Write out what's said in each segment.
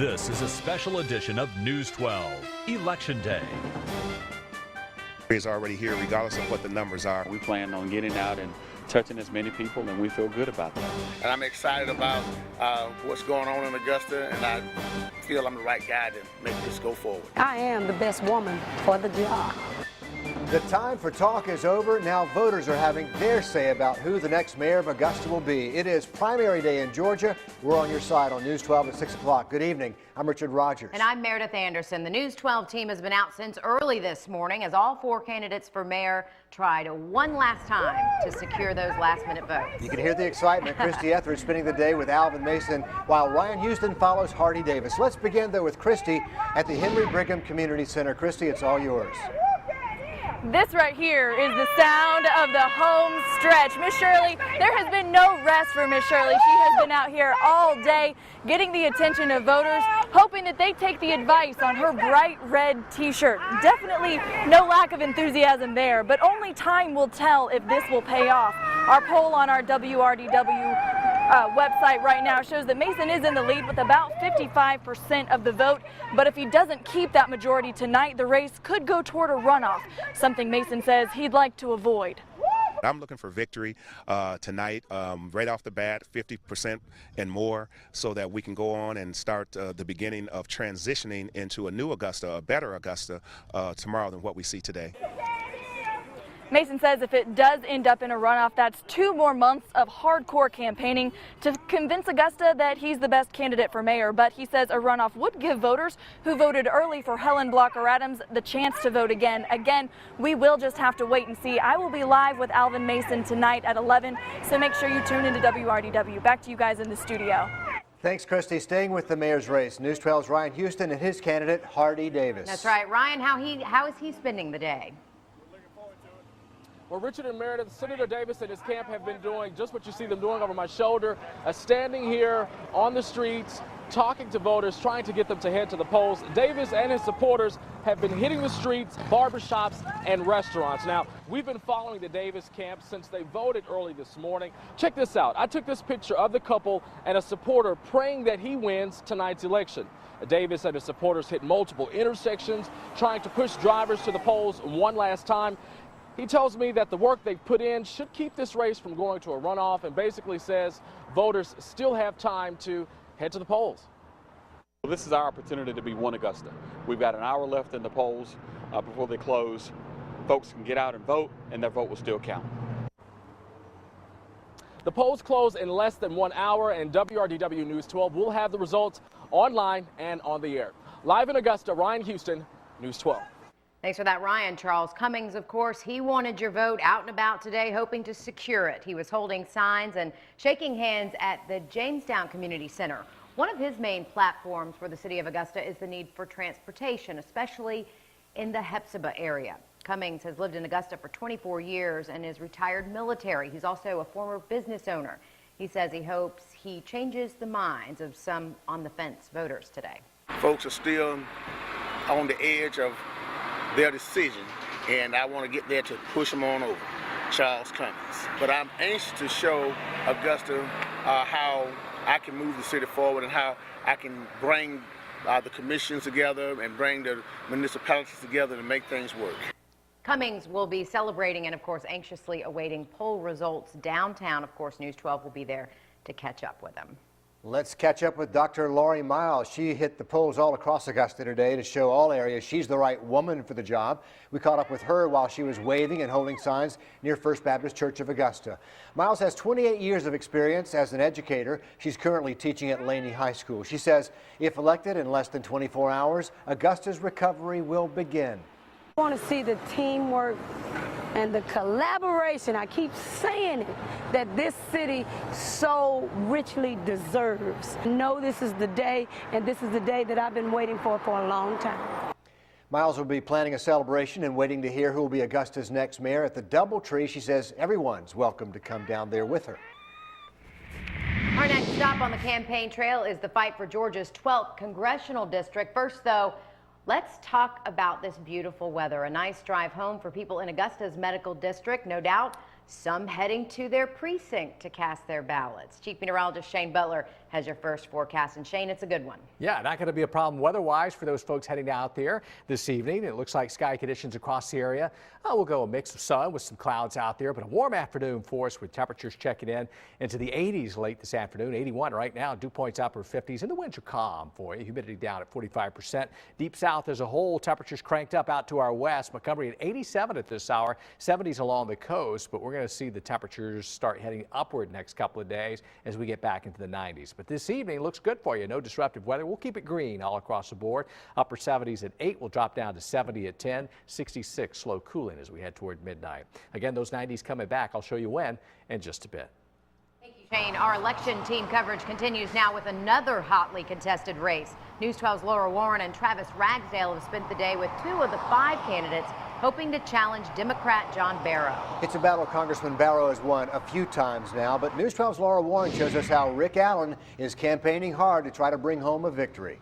This is a special edition of News 12, Election Day. Is already here regardless of what the numbers are. We plan on getting out and touching as many people, and we feel good about that. And I'm excited about what's going on in Augusta, and I feel I'm the right guy to make this go forward. I am the best woman for the job. The time for talk is over. Now voters are having their say about who the next mayor of Augusta will be. It is primary day in Georgia. We're on your side on News 12 at 6 o'clock. Good evening. I'm Richard Rogers. And I'm Meredith Anderson. The News 12 team has been out since early this morning as all four candidates for mayor tried one last time to secure those last-minute votes. You can hear the excitement. Christy Etheridge spending the day with Alvin Mason while Ryan Houston follows Hardy Davis. Let's begin, though, with Christy at the Henry Brigham Community Center. Christy, it's all yours. This right here is the sound of the home stretch. Miss Shirley, there has been no rest for Miss Shirley. She has been out here all day getting the attention of voters, hoping that they take the advice on her bright red t-shirt. Definitely no lack of enthusiasm there, but only time will tell if this will pay off. Our poll on our WRDW website right now shows that Mason is in the lead with about 55% of the vote, but if he doesn't keep that majority tonight, the race could go toward a runoff, something Mason says he'd like to avoid. I'm looking for victory tonight, right off the bat, 50% and more, so that we can go on and start the beginning of transitioning into a new Augusta, a better Augusta tomorrow than what we see today. Mason says if it does end up in a runoff, that's 2 more months of hardcore campaigning to convince Augusta that he's the best candidate for mayor. But he says a runoff would give voters who voted early for Helen Blocker Adams the chance to vote again. Again, we will just have to wait and see. I will be live with Alvin Mason tonight at 11, so make sure you tune into WRDW. Back to you guys in the studio. Thanks, Christy. Staying with the mayor's race, News 12's Ryan Houston and his candidate, Hardy Davis. That's right. Ryan, how is he spending the day? Well, Richard and Meredith, Senator Davis and his camp have been doing just what you see them doing over my shoulder, standing here on the streets, talking to voters, trying to get them to head to the polls. Davis and his supporters have been hitting the streets, barbershops, and restaurants. Now, we've been following the Davis camp since they voted early this morning. Check this out. I took this picture of the couple and a supporter praying that he wins tonight's election. Davis and his supporters hit multiple intersections, trying to push drivers to the polls one last time. He tells me that the work they've put in should keep this race from going to a runoff, and basically says voters still have time to head to the polls. Well, this is our opportunity to be one Augusta. We've got an hour left in the polls before they close. Folks can get out and vote, and their vote will still count. The polls close in less than 1 hour, and WRDW News 12 will have the results online and on the air. Live in Augusta, Ryan Houston, News 12. Thanks for that, Ryan. Charles Cummings, of course, he wanted your vote out and about today, hoping to secure it. He was holding signs and shaking hands at the Jamestown Community Center. One of his main platforms for the city of Augusta is the need for transportation, especially in the Hephzibah area. Cummings has lived in Augusta for 24 years and is retired military. He's also a former business owner. He says he hopes he changes the minds of some on-the-fence voters today. Folks are still on the edge of their decision, and I want to get there to push them on over. Charles Cummings. But I'm anxious to show Augusta how I can move the city forward and how I can bring the commissions together and bring the municipalities together to make things work. Cummings will be celebrating and, of course, anxiously awaiting poll results downtown. Of course, News 12 will be there to catch up with him. Let's catch up with Dr. Laurie Miles. She hit the polls all across Augusta today to show all areas she's the right woman for the job. We caught up with her while she was waving and holding signs near First Baptist Church of Augusta. Miles has 28 years of experience as an educator. She's currently teaching at Laney High School. She says if elected in less than 24 hours, Augusta's recovery will begin. I want to see the teamwork and the collaboration, I keep saying it, that this city so richly deserves. I know this is the day, and this is the day that I've been waiting for a long time. Miles will be planning a celebration and waiting to hear who will be Augusta's next mayor at the DoubleTree. She says everyone's welcome to come down there with her. Our next stop on the campaign trail is the fight for Georgia's 12th congressional district. First, though, let's talk about this beautiful weather. A nice drive home for people in Augusta's medical district. No doubt some heading to their precinct to cast their ballots. Chief Meteorologist Shane Butler has your first forecast. And Shane, it's a good one. Yeah, not going to be a problem weather-wise for those folks heading out there this evening. It looks like sky conditions across the area will go a mix of sun with some clouds out there, but a warm afternoon for us with temperatures checking in into the 80s late this afternoon. 81 right now, dew points upper 50s, and the winds are calm for you. Humidity down at 45%. Deep south as a whole, temperatures cranked up out to our west. Montgomery at 87 at this hour, 70s along the coast, but we're going to see the temperatures start heading upward next couple of days as we get back into the 90s. But this evening looks good for you. No disruptive weather. We'll keep it green all across the board. Upper 70s at 8. We'll drop down to 70 at 10. 66 slow cooling as we head toward midnight. Again, those 90s coming back. I'll show you when in just a bit. Thank you, Shane. Our election team coverage continues now with another hotly contested race. News 12's Laura Warren and Travis Ragsdale have spent the day with 2 of the 5 candidates hoping to challenge Democrat John Barrow. It's a battle Congressman Barrow has won a few times now, but News 12's Laura Warren shows us how Rick Allen is campaigning hard to try to bring home a victory.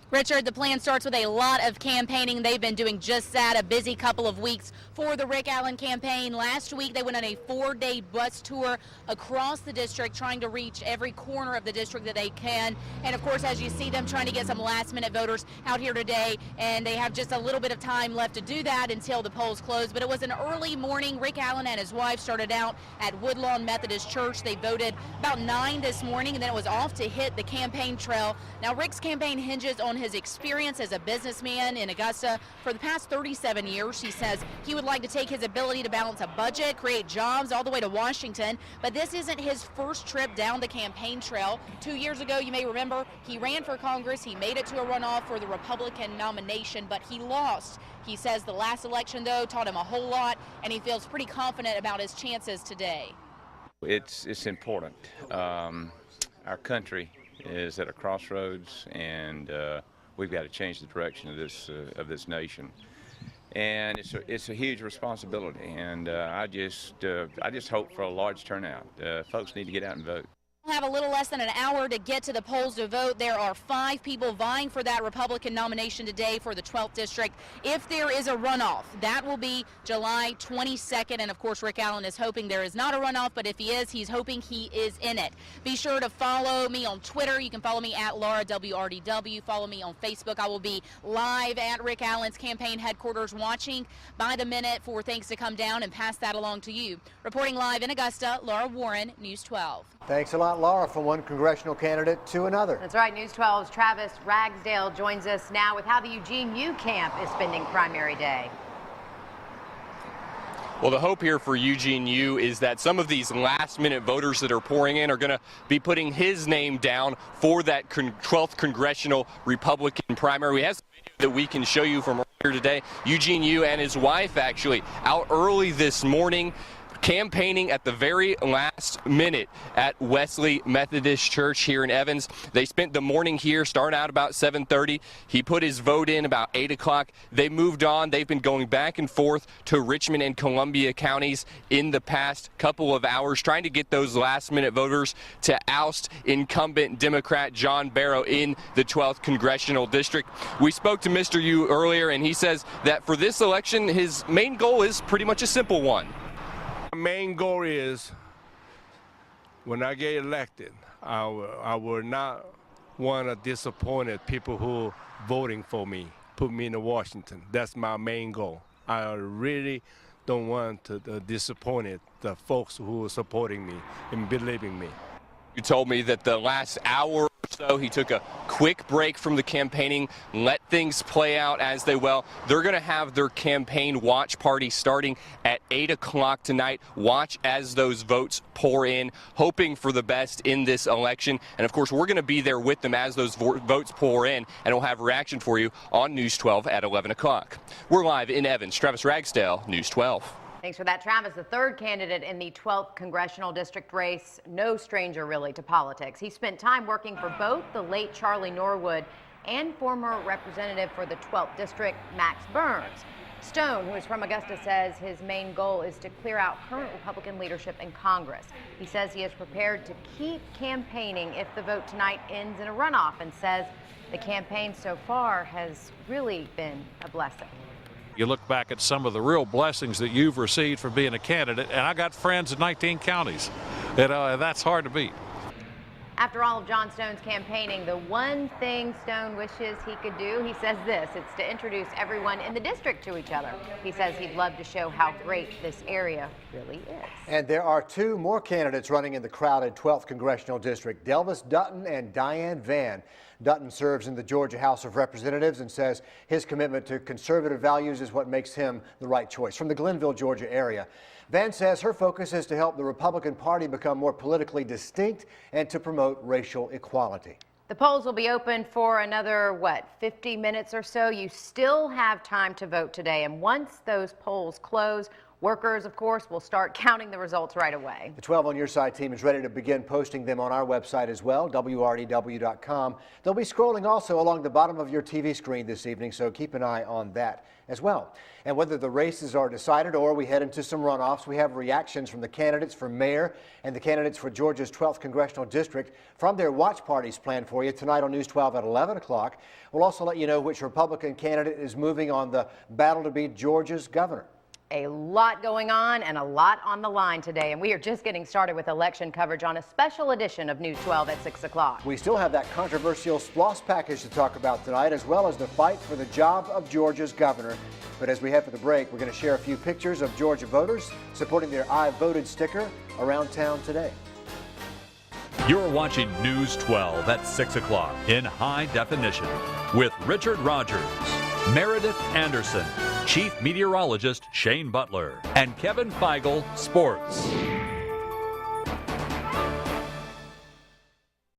Richard, the plan starts with a lot of campaigning. They've been doing just that, a busy couple of weeks for the Rick Allen campaign. Last week, they went on a 4-day bus tour across the district, trying to reach every corner of the district that they can. And of course, as you see them trying to get some last-minute voters out here today, and they have just a little bit of time left to do that until the polls close. But it was an early morning. Rick Allen and his wife started out at Woodlawn Methodist Church. They voted about 9 this morning, and then it was off to hit the campaign trail. Now, Rick's campaign hinges on his experience as a businessman in Augusta for the past 37 years. He says he would like to take his ability to balance a budget, create jobs all the way to Washington, but this isn't his first trip down the campaign trail. 2 years ago, you may remember, he ran for Congress. He made it to a runoff for the Republican nomination, but he lost. He says the last election, though, taught him a whole lot, and he feels pretty confident about his chances today. It's important. Our country is at a crossroads, and we've got to change the direction of this nation, and it's a huge responsibility. And I just hope for a large turnout. Folks need to get out and vote. We'll have a little less than an hour to get to the polls to vote. There are 5 people vying for that Republican nomination today for the 12th district. If there is a runoff, that will be July 22nd. And of course, Rick Allen is hoping there is not a runoff, but if he is, he's hoping he is in it. Be sure to follow me on Twitter. You can follow me at Laura WRDW. Follow me on Facebook. I will be live at Rick Allen's campaign headquarters watching by the minute for things to come down and pass that along to you. Reporting live in Augusta, Laura Warren, News 12. Thanks a lot, Laura, from one congressional candidate to another. That's right. News 12's Travis Ragsdale joins us now with how the Eugene U camp is spending primary day. Well, the hope here for Eugene U is that some of these last-minute voters that are pouring in are going to be putting his name down for that 12th congressional Republican primary. We have some video that we can show you from earlier today. Eugene U and his wife actually out early this morning, campaigning at the very last minute at Wesley Methodist Church here in Evans. They spent the morning here, started out about 7:30. He put his vote in about 8 o'clock. They moved on. They've been going back and forth to Richmond and Columbia counties in the past couple of hours, trying to get those last-minute voters to oust incumbent Democrat John Barrow in the 12th Congressional District. We spoke to Mr. Yu earlier, and he says that for this election, his main goal is pretty much a simple one. My main goal is, when I get elected, I will not want to disappoint people who voting for me, put me in Washington. That's my main goal. I really don't want to disappoint the folks who are supporting me and believing me. You told me that the last hour or so he took a quick break from the campaigning, let things play out as they will. They're going to have their campaign watch party starting at 8 o'clock tonight. Watch as those votes pour in, hoping for the best in this election. And of course, we're going to be there with them as those votes pour in, and we'll have reaction for you on News 12 at 11 o'clock. We're live in Evans. Travis Ragsdale, News 12. Thanks for that, Travis. The third candidate in the 12th congressional district race, no stranger really to politics. He spent time working for both the late Charlie Norwood and former representative for the 12th district, Max Burns. Stone, who is from Augusta, says his main goal is to clear out current Republican leadership in Congress. He says he is prepared to keep campaigning if the vote tonight ends in a runoff, and says the campaign so far has really been a blessing. You look back at some of the real blessings that you've received from being a candidate, and I got friends in 19 counties. That's hard to beat. After all of John Stone's campaigning, the one thing Stone wishes he could do, he says this, it's to introduce everyone in the district to each other. He says he'd love to show how great this area really is. And there are two more candidates running in the crowded 12th Congressional District, Delvis Dutton and Diane Vann. Dutton serves in the Georgia House of Representatives and says his commitment to conservative values is what makes him the right choice. From the Glenville, Georgia area, Vann says her focus is to help the Republican Party become more politically distinct and to promote racial equality. The polls will be open for another, 50 minutes or so. You still have time to vote today. And once those polls close, workers, of course, will start counting the results right away. The 12 on Your Side team is ready to begin posting them on our website as well, WRDW.com. They'll be scrolling also along the bottom of your TV screen this evening, so keep an eye on that as well. And whether the races are decided or we head into some runoffs, we have reactions from the candidates for mayor and the candidates for Georgia's 12th Congressional District from their watch parties planned for you tonight on News 12 at 11 o'clock. We'll also let you know which Republican candidate is moving on the battle to be Georgia's governor. A lot going on and a lot on the line today, and we are just getting started with election coverage on a special edition of News 12 at 6 o'clock. We still have that controversial SPLOST package to talk about tonight, as well as the fight for the job of Georgia's governor. But as we head for the break, we're going to share a few pictures of Georgia voters supporting their I Voted sticker around town today. You're watching News 12 at 6 o'clock in high definition with Richard Rogers, Meredith Anderson, Chief Meteorologist Shane Butler, and Kevin Feigl, Sports.